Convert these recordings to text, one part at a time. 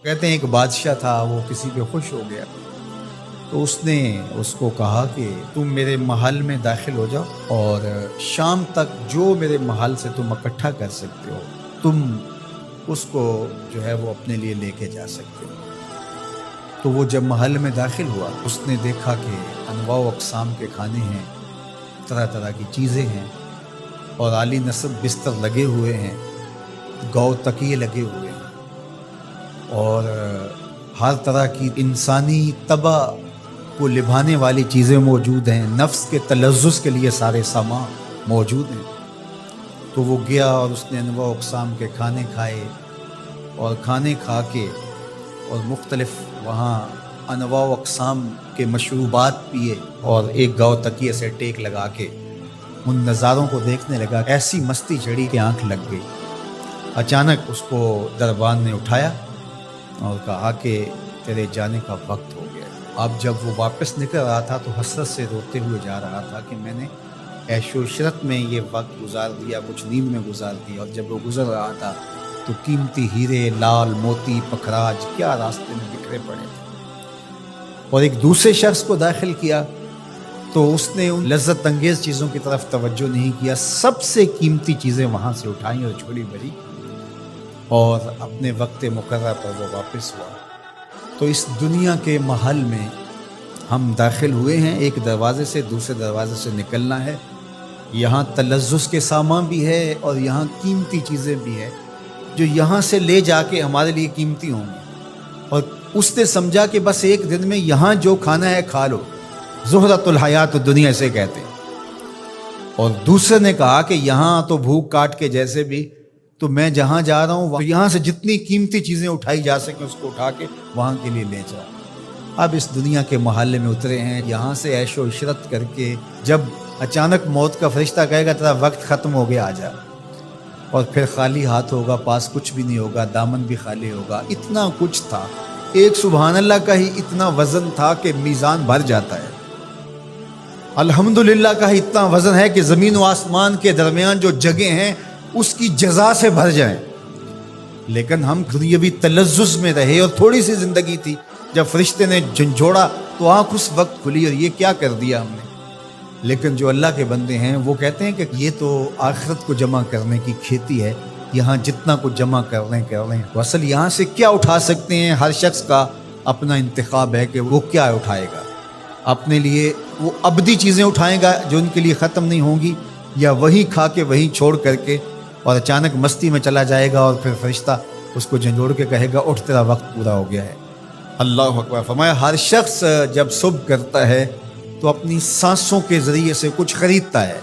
کہتے ہیں ایک بادشاہ تھا، وہ کسی پہ خوش ہو گیا تو اس نے اس کو کہا کہ تم میرے محل میں داخل ہو جاؤ اور شام تک جو میرے محل سے تم اکٹھا کر سکتے ہو تم اس کو جو ہے وہ اپنے لیے لے کے جا سکتے ہو۔ تو وہ جب محل میں داخل ہوا اس نے دیکھا کہ انواع و اقسام کے کھانے ہیں، طرح طرح کی چیزیں ہیں اور عالی نصب بستر لگے ہوئے ہیں، گو تکیے لگے ہوئے ہیں اور ہر طرح کی انسانی طبع کو لبھانے والی چیزیں موجود ہیں، نفس کے تلذذ کے لیے سارے سامان موجود ہیں۔ تو وہ گیا اور اس نے انواع و اقسام کے کھانے کھائے اور کھانے کھا کے اور مختلف وہاں انواع و اقسام کے مشروبات پیے اور ایک گاؤ تکیے سے ٹیک لگا کے ان نظاروں کو دیکھنے لگا۔ ایسی مستی چڑھی کہ آنکھ لگ گئی۔ اچانک اس کو دربان نے اٹھایا اور کہا کہ تیرے جانے کا وقت ہو گیا۔ اب جب وہ واپس نکل رہا تھا تو حسرت سے روتے ہوئے جا رہا تھا کہ میں نے عیش و عشرت میں یہ وقت گزار دیا، کچھ نیند میں گزار دیا، اور جب وہ گزر رہا تھا تو قیمتی ہیرے، لال موتی، پکھراج کیا راستے میں بکھرے پڑے تھے۔ اور ایک دوسرے شخص کو داخل کیا تو اس نے ان لذت انگیز چیزوں کی طرف توجہ نہیں کیا، سب سے قیمتی چیزیں وہاں سے اٹھائیں اور چھوڑی بھری اور اپنے وقت مقررہ پر وہ واپس ہوا۔ تو اس دنیا کے محل میں ہم داخل ہوئے ہیں، ایک دروازے سے دوسرے دروازے سے نکلنا ہے۔ یہاں تلذذ کے سامان بھی ہے اور یہاں قیمتی چیزیں بھی ہیں جو یہاں سے لے جا کے ہمارے لیے قیمتی ہوں گی، اور اس نے سمجھا کہ بس ایک دن میں یہاں جو کھانا ہے کھا لو، زہرۃ الحیات دنیا سے کہتے ہیں۔ اور دوسرے نے کہا کہ یہاں تو بھوک کاٹ کے جیسے بھی، تو میں جہاں جا رہا ہوں یہاں سے جتنی قیمتی چیزیں اٹھائی جا سکیں اس کو اٹھا کے وہاں کے لیے لے جاؤ۔ اب اس دنیا کے محلے میں اترے ہیں، یہاں سے عیش و عشرت کر کے جب اچانک موت کا فرشتہ کہے گا تیرا وقت ختم ہو گیا، آ جا، اور پھر خالی ہاتھ ہوگا، پاس کچھ بھی نہیں ہوگا، دامن بھی خالی ہوگا۔ اتنا کچھ تھا، ایک سبحان اللہ کا ہی اتنا وزن تھا کہ میزان بھر جاتا ہے، الحمدللہ کا ہی اتنا وزن ہے کہ زمین و آسمان کے درمیان جو جگہ ہیں اس کی جزا سے بھر جائیں۔ لیکن ہم دنیاوی تلذذ میں رہے اور تھوڑی سی زندگی تھی، جب فرشتے نے جھنجھوڑا تو آنکھ اس وقت کھلی اور یہ کیا کر دیا ہم نے۔ لیکن جو اللہ کے بندے ہیں وہ کہتے ہیں کہ یہ تو آخرت کو جمع کرنے کی کھیتی ہے، یہاں جتنا کچھ جمع کر لیں تو اصل یہاں سے کیا اٹھا سکتے ہیں۔ ہر شخص کا اپنا انتخاب ہے کہ وہ کیا اٹھائے گا۔ اپنے لیے وہ ابدی چیزیں اٹھائے گا جو ان کے لیے ختم نہیں ہوں گی، یا وہی کھا کے وہی چھوڑ کر کے اور اچانک مستی میں چلا جائے گا اور پھر فرشتہ اس کو جھنجھوڑ کے کہے گا اٹھ تیرا وقت پورا ہو گیا ہے۔ اللہ اکبر۔ فرمایا ہر شخص جب صبح کرتا ہے تو اپنی سانسوں کے ذریعے سے کچھ خریدتا ہے۔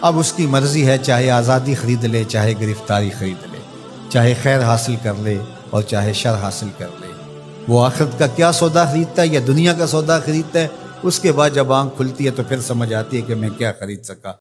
اب اس کی مرضی ہے، چاہے آزادی خرید لے، چاہے گرفتاری خرید لے، چاہے خیر حاصل کر لے اور چاہے شر حاصل کر لے۔ وہ آخرت کا کیا سودا خریدتا ہے یا دنیا کا سودا خریدتا ہے، اس کے بعد جب آنکھ کھلتی ہے تو پھر سمجھ آتی ہے کہ میں کیا خرید سکا۔